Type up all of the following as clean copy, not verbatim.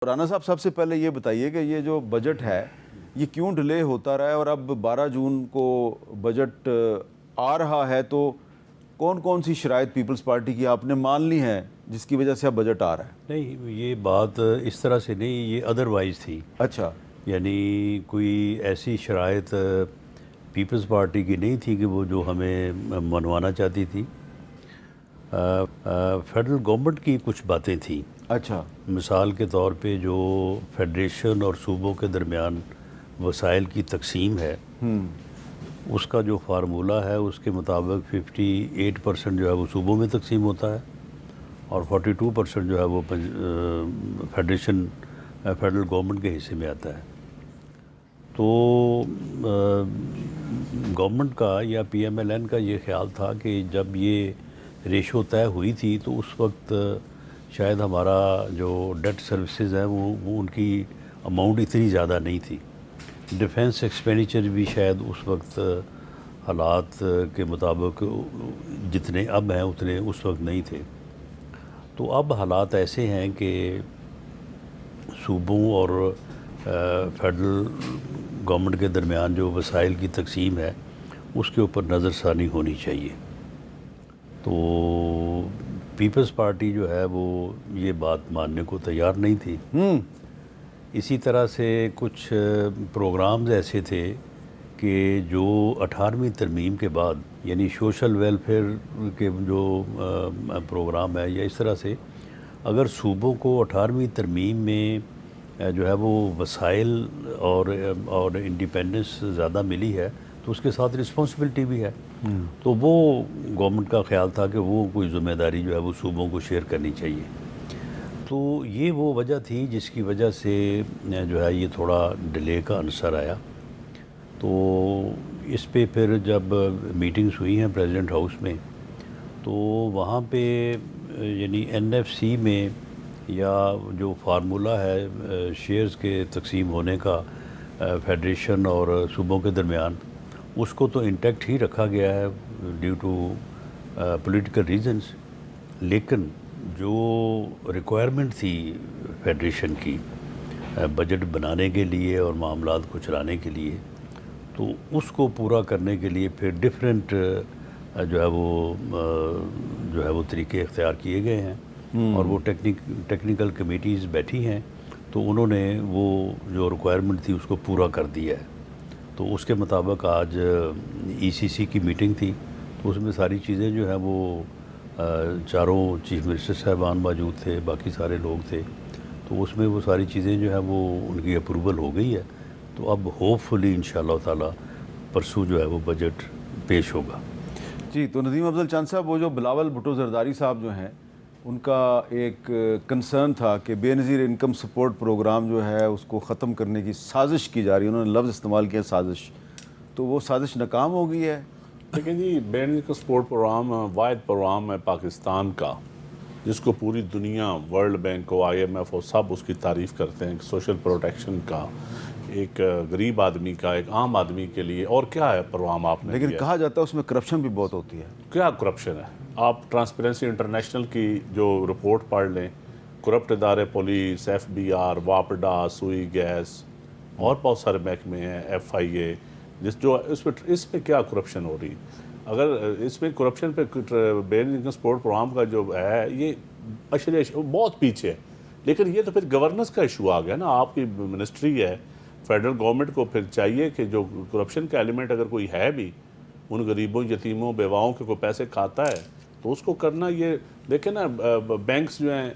رانا صاحب سب سے پہلے یہ بتائیے کہ یہ جو بجٹ ہے یہ کیوں ڈیلے ہوتا رہا ہے، اور اب 12 جون کو بجٹ آ رہا ہے تو کون کون سی شرائط پیپلز پارٹی کی آپ نے مان لی ہیں جس کی وجہ سے اب بجٹ آ رہا ہے؟ نہیں، یہ بات اس طرح سے نہیں، یہ ادروائز تھی. اچھا، یعنی کوئی ایسی شرائط پیپلز پارٹی کی نہیں تھی کہ وہ جو ہمیں منوانا چاہتی تھی. فیڈرل گورنمنٹ کی کچھ باتیں تھیں. اچھا، مثال کے طور پہ جو فیڈریشن اور صوبوں کے درمیان وسائل کی تقسیم ہے، اس کا جو فارمولہ ہے اس کے مطابق 58% جو ہے وہ صوبوں میں تقسیم ہوتا ہے اور 42% جو ہے وہ فیڈریشن فیڈرل گورنمنٹ کے حصے میں آتا ہے. تو گورنمنٹ کا یا پی ایم ایل این کا یہ خیال تھا کہ جب یہ ریشو طے ہوئی تھی تو اس وقت شاید ہمارا جو ڈیٹ سروسز ہیں وہ ان کی اماؤنٹ اتنی زیادہ نہیں تھی. ڈیفنس ایکسپینڈیچر بھی شاید اس وقت حالات کے مطابق جتنے اب ہیں اتنے اس وقت نہیں تھے. تو اب حالات ایسے ہیں کہ صوبوں اور فیڈرل گورنمنٹ کے درمیان جو وسائل کی تقسیم ہے اس کے اوپر نظر ثانی ہونی چاہیے. تو پیپلز پارٹی جو ہے وہ یہ بات ماننے کو تیار نہیں تھی. اسی طرح سے کچھ پروگرامز ایسے تھے کہ جو 18ویں ترمیم کے بعد، یعنی سوشل ویلفیئر کے جو پروگرام ہے یا اس طرح سے اگر صوبوں کو 18ویں ترمیم میں جو ہے وہ وسائل اور انڈیپینڈنس زیادہ ملی ہے تو اس کے ساتھ رسپانسبلٹی بھی ہے. تو وہ گورنمنٹ کا خیال تھا کہ وہ کوئی ذمہ داری جو ہے وہ صوبوں کو شیئر کرنی چاہیے. تو یہ وہ وجہ تھی جس کی وجہ سے جو ہے یہ تھوڑا ڈیلے کا عنصر آیا. تو اس پہ پھر جب میٹنگز ہوئی ہیں پریزیڈنٹ ہاؤس میں تو وہاں پہ یعنی این ایف سی میں یا جو فارمولہ ہے شیئرز کے تقسیم ہونے کا فیڈریشن اور صوبوں کے درمیان، اس کو تو انٹیکٹ ہی رکھا گیا ہے ڈیو ٹو پولیٹیکل ریزنز. لیکن جو ریکوائرمنٹ تھی فیڈریشن کی بجٹ بنانے کے لیے اور معاملات کو چلانے کے لیے، تو اس کو پورا کرنے کے لیے پھر ڈفرینٹ جو ہے وہ طریقے اختیار کیے گئے ہیں اور وہ ٹیکنیکل کمیٹیز بیٹھی ہیں تو انہوں نے وہ جو ریکوائرمنٹ تھی اس کو پورا کر دیا ہے. تو اس کے مطابق آج ای سی سی کی میٹنگ تھی تو اس میں ساری چیزیں جو ہیں وہ چاروں چیف منسٹر صاحبان موجود تھے، باقی سارے لوگ تھے. تو اس میں وہ ساری چیزیں جو ہیں وہ ان کی اپروول ہو گئی ہے. تو اب ہوپ فلی انشاءاللہ تعالیٰ پرسوں جو ہے وہ بجٹ پیش ہوگا. جی، تو ندیم افضل چاند صاحب، وہ جو بلاول بھٹو زرداری صاحب جو ہیں ان کا ایک کنسرن تھا کہ بے نظیر انکم سپورٹ پروگرام جو ہے اس کو ختم کرنے کی سازش کی جا رہی ہے. انہوں نے لفظ استعمال کیا سازش، تو وہ سازش ناکام ہو گئی ہے؟ لیکن جی بے نظیر انکم سپورٹ پروگرام واحد پروگرام ہے پاکستان کا جس کو پوری دنیا، ورلڈ بینک و آئی ایم ایف اور سب اس کی تعریف کرتے ہیں کہ سوشل پروٹیکشن کا ایک غریب آدمی کا، ایک عام آدمی کے لیے. اور کیا ہے پروگرام آپ نے؟ لیکن کہا جاتا ہے اس میں کرپشن بھی بہت ہوتی ہے. کیا کرپشن ہے؟ آپ ٹرانسپیرنسی انٹرنیشنل کی جو رپورٹ پڑھ لیں، کرپٹ ادارے پولیس، ایف بی آر، واپڈا، سوئی گیس اور بہت سارے محکمے ہیں، ایف آئی اے، اس میں کیا کرپشن ہو رہی. اگر اس میں کرپشن پہ بے نظیر انکم سپورٹ پروگرام کا جو ہے یہ بہت پیچھے ہے. لیکن یہ تو پھر گورننس کا ایشو آ گیا نا. آپ کی منسٹری ہے، فیڈرل گورنمنٹ کو پھر چاہیے کہ جو کرپشن کا ایلیمنٹ اگر کوئی ہے بھی، ان غریبوں، یتیموں، بیواؤں کے کوئی پیسے کھاتا ہے تو اس کو کرنا. یہ دیکھیں نا، بینکس جو ہیں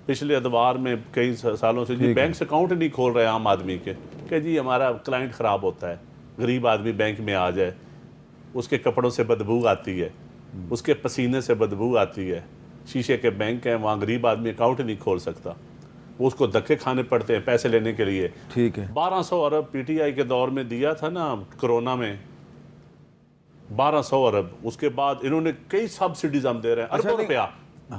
پچھلے ادوار میں کئی سالوں سے جی بینکس اکاؤنٹ نہیں کھول رہے عام آدمی کے کہ جی ہمارا کلائنٹ خراب ہوتا ہے. غریب آدمی بینک میں آ جائے، اس کے کپڑوں سے بدبو آتی ہے، اس کے پسینے سے بدبو آتی ہے. شیشے کے بینک ہیں، وہاں غریب آدمی اکاؤنٹ نہیں کھول سکتا. وہ اس کو دھکے کھانے پڑتے ہیں پیسے لینے کے لیے. ٹھیک ہے، 1200 ارب پی ٹی آئی کے دور میں دیا تھا نا کرونا میں، 1200 ارب. اس کے بعد انہوں نے کئی سبسڈیز ہم دے رہے ہیں، اربوں روپیہ.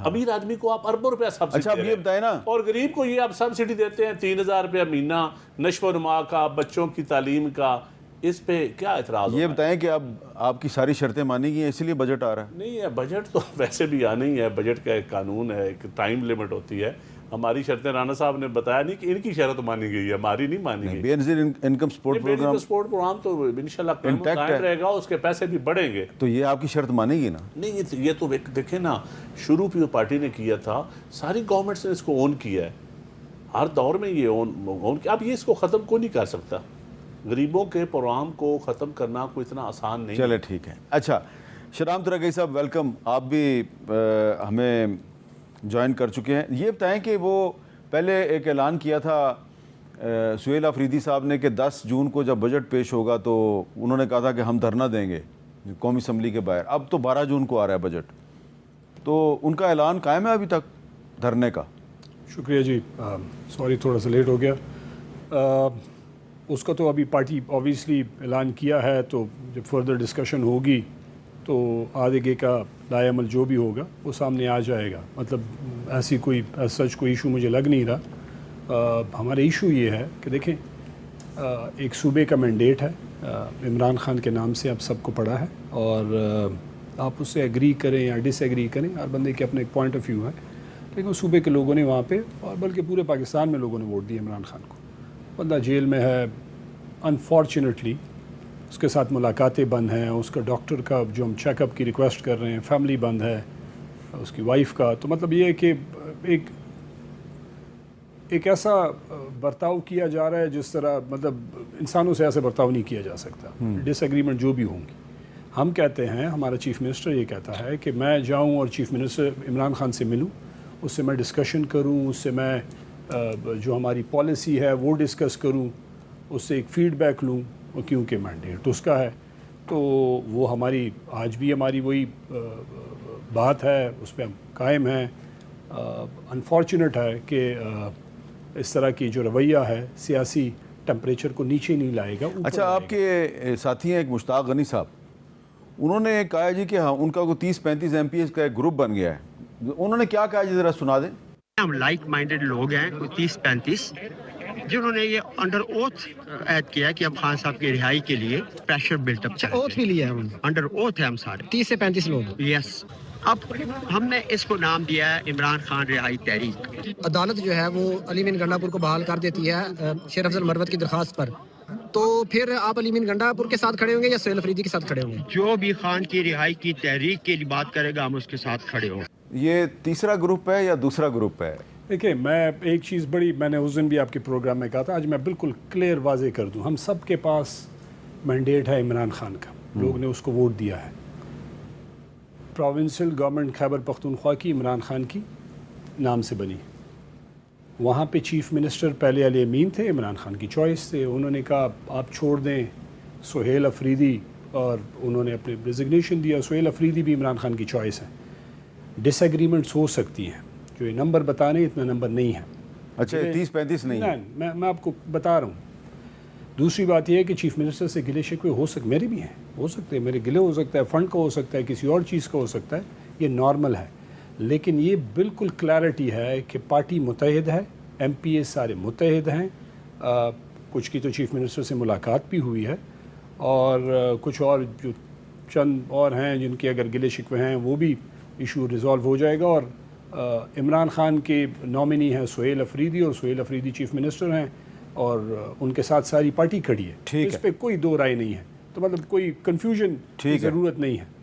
امیر آدمی کو آپ اربوں روپیہ سبسڈی دے رہے ہیں. بتائیں نا، اور غریب کو یہ آپ سبسڈی دیتے ہیں 3000 روپیہ مہینہ، نشو و نما کا، بچوں کی تعلیم کا. اس پہ کیا اعتراض؟ یہ بتائیں کہ اب آپ کی ساری شرطیں مانی گئی ہیں اسی لیے بجٹ آ رہا ہے؟ نہیں ہے، بجٹ تو ویسے بھی آنا ہی ہے. بجٹ کا ایک قانون ہے، ایک ٹائم لیمٹ ہوتی ہے. ہماری شرطیں رانا صاحب نے بتایا نہیں کہ ان کی شرط مانی گئی ہے، ہماری نہیں مانی گئی. Benazir income support program support program تو انشاءاللہ Intact قائم ہے. رہے گا، اس کے پیسے بھی بڑھیں گے. تو یہ آپ کی شرط مانے گی نا؟ نہیں یہ تو دیکھیں نا، شروع بھی پارٹی نے کیا تھا، ساری گورنمنٹس نے اس کو اون کیا ہے، ہر دور میں یہ اون کیا. اب یہ اس کو ختم کوئی نہیں کر سکتا. غریبوں کے پروگرام کو ختم کرنا کوئی اتنا آسان نہیں. چلے ٹھیک ہے. اچھا شرام ترگئی صاحب ویلکم، آپ بھی ہمیں جوائن کر چکے ہیں. یہ بتائیں کہ وہ پہلے ایک اعلان کیا تھا سہیل آفریدی صاحب نے کہ 10 جون کو جب بجٹ پیش ہوگا تو انہوں نے کہا تھا کہ ہم دھرنا دیں گے قومی اسمبلی کے باہر. اب تو 12 جون کو آ رہا ہے بجٹ، تو ان کا اعلان قائم ہے ابھی تک دھرنے کا؟ شکریہ جی، سوری تھوڑا سا لیٹ ہو گیا. اس کا تو ابھی پارٹی آبویسلی اعلان کیا ہے، تو جب فردر ڈسکشن ہوگی تو آگے کا لائے عمل جو بھی ہوگا وہ سامنے آ جائے گا. مطلب ایسی کوئی سچ کوئی ایشو مجھے لگ نہیں رہا. ہمارا ایشو یہ ہے کہ دیکھیں ایک صوبے کا مینڈیٹ ہے، عمران خان کے نام سے اب سب کو پڑا ہے، اور آپ اس سے ایگری کریں یا ڈس ایگری کریں، ہر بندے کے اپنے ایک پوائنٹ آف ویو ہے. لیکن صوبے کے لوگوں نے وہاں پہ، اور بلکہ پورے پاکستان میں لوگوں نے ووٹ دیا عمران خان کو. بندہ جیل میں ہے، انفارچونیٹلی اس کے ساتھ ملاقاتیں بند ہیں، اس کا ڈاکٹر کا جو ہم چیک اپ کی ریکویسٹ کر رہے ہیں فیملی بند ہے، اس کی وائف کا. تو مطلب یہ ہے کہ ایک ایسا برتاؤ کیا جا رہا ہے جس طرح مطلب انسانوں سے ایسے برتاؤ نہیں کیا جا سکتا. ڈس ایگریمنٹ جو بھی ہوں گی، ہم کہتے ہیں، ہمارا چیف منسٹر یہ کہتا ہے کہ میں جاؤں اور چیف منسٹر عمران خان سے ملوں، اس سے میں ڈسکشن کروں، اس سے میں جو ہماری پالیسی ہے وہ ڈسکس کروں، اس سے ایک فیڈ بیک لوں، کیونکہ مینڈیٹ اس کا ہے. تو وہ ہماری آج بھی ہماری وہی بات ہے، اس پہ ہم قائم ہیں. انفارچونیٹ ہے کہ اس طرح کی جو رویہ ہے سیاسی ٹمپریچر کو نیچے نہیں لائے گا. اچھا آپ کے ساتھی ہیں ایک مشتاق غنی صاحب، انہوں نے کہا جی کہ ہاں ان کا کوئی 30-35 ایم پی ایس کا ایک گروپ بن گیا ہے. انہوں نے کیا کہا جی، ذرا سنا دیں. ہم لائک مائنڈڈ لوگ ہیں، کوئی 30-35 جنہوں نے یہ انڈر اوتھ عہد کیا کہ اب خان صاحب کی رہائی کے لیے پریشر بلٹ اپ چاہتے ہیں. اوتھ بھی لیا ہے انڈر اوتھ ہے ہم سارے 30 سے 35 لوگ. یس. اب ہم نے اس کو نام دیا ہے عمران خان رہائی تحریک. عدالت جو ہے وہ علی مین گنڈا پور کو بحال کر دیتی ہے شیر افضل مروت کی درخواست پر. تو پھر آپ علی مین گنڈا پور کے ساتھ کھڑے ہوں گے یا سہیل آفریدی کے ساتھ کھڑے ہوں گے؟ جو بھی خان کی رہائی کی تحریک کی بات کرے گا ہم اس کے ساتھ کھڑے ہوں. یہ تیسرا گروپ ہے یا دوسرا گروپ ہے؟ دیکھیں میں ایک چیز بڑی، میں نے اس دن بھی آپ کے پروگرام میں کہا تھا، آج میں بالکل کلیئر واضح کر دوں. ہم سب کے پاس مینڈیٹ ہے عمران خان کا، لوگ نے اس کو ووٹ دیا ہے. پروونشل گورنمنٹ خیبر پختونخوا کی عمران خان کی نام سے بنی. وہاں پہ چیف منسٹر پہلے علی امین تھے، عمران خان کی چوائس تھے. انہوں نے کہا آپ چھوڑ دیں سہیل آفریدی، اور انہوں نے اپنے ریزگنیشن دیا. سہیل آفریدی بھی عمران خان کی چوائس ہے. ڈس ایگریمنٹس ہو سکتی ہیں، جو یہ نمبر بتا رہے ہیں اتنا نمبر نہیں ہے. اچھا 30-35 نہیں ہے؟ میں آپ کو بتا رہا ہوں. دوسری بات یہ ہے کہ چیف منسٹر سے گلے شکوے ہو سکتے، میرے بھی ہیں، ہو سکتے ہیں، میرے گلے ہو سکتا ہے، فنڈ کا ہو سکتا ہے، کسی اور چیز کا ہو سکتا ہے، یہ نارمل ہے. لیکن یہ بالکل کلیئرٹی ہے کہ پارٹی متحد ہے، ایم پی اے سارے متحد ہیں. کچھ کی تو چیف منسٹر سے ملاقات بھی ہوئی ہے، اور کچھ اور جو چند اور ہیں جن کے اگر گلے شکوے ہیں وہ بھی ایشو ریزالو ہو جائے گا. اور عمران خان کے نامنی ہیں سہیل آفریدی، اور سہیل آفریدی چیف منسٹر ہیں، اور ان کے ساتھ ساری پارٹی کھڑی ہے. اس پہ کوئی دو رائے نہیں ہے. تو مطلب کوئی کنفیوژن کی ضرورت نہیں ہے.